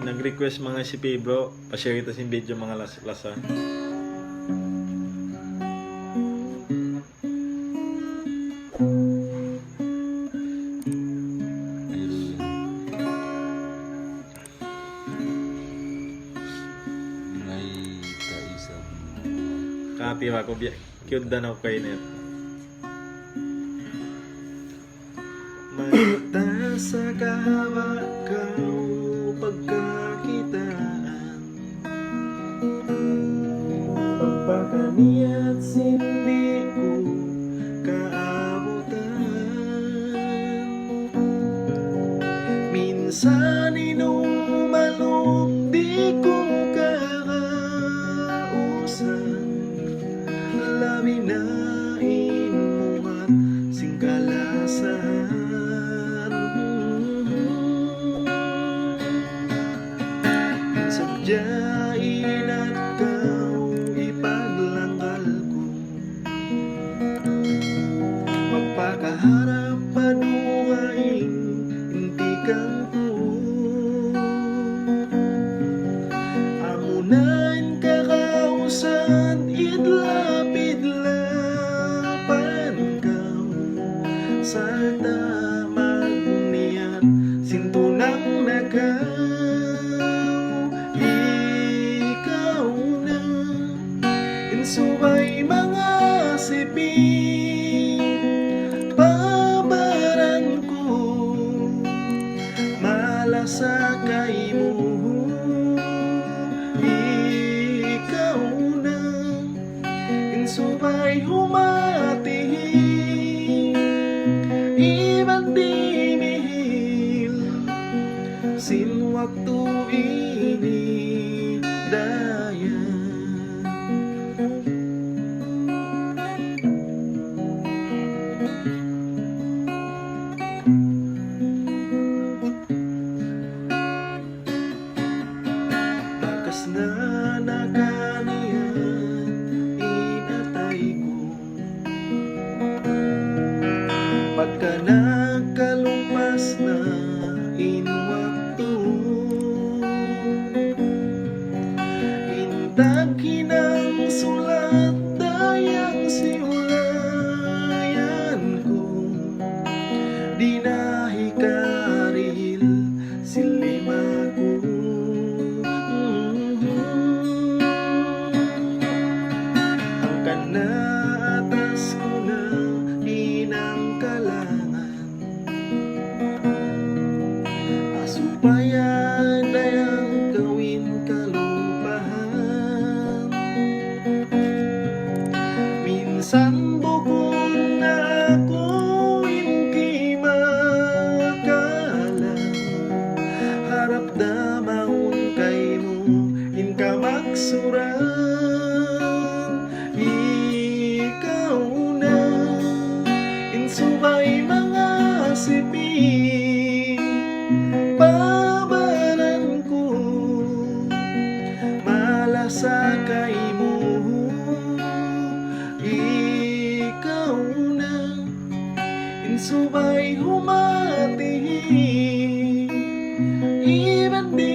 nag-request mga si Pibro, pa-share kita sin video mga lasa. May kaisang Kapi wa ko cute dan ako kay net. Mata sa kawa kau pagkakitaan, pagpakaniat sindi ko kaabutan. Minsan inumalok di ko kakausan, labi na mo at singkalasan. Sadyain at kau ipaglanggal ko, magpakaharap paduain hindi kang ko. Amunan kakausan idlapid-lapan kau, sa tamag niyan sintunang nagaw. Subay mga siping pabaran ko, malasakay mo. Ikaw na insubay humati, iba't dimihil sin waktu ini daya. Bakas na nakaniyan inatay ko, pagka nakalumas na inwakto, intag hinang sulat dayang siulayan ko, di nahikaril silima ko. Ang kanaatas ko na inang kalangan, asupayan dayang gawin kalupahan. Minsan bukod na ako hindi makalang, harap damahon kay mo inka magsuran. Ikaw na insubay mga siping pabaran ko, malasakay mo. Ikaw na insubay humati, iba't di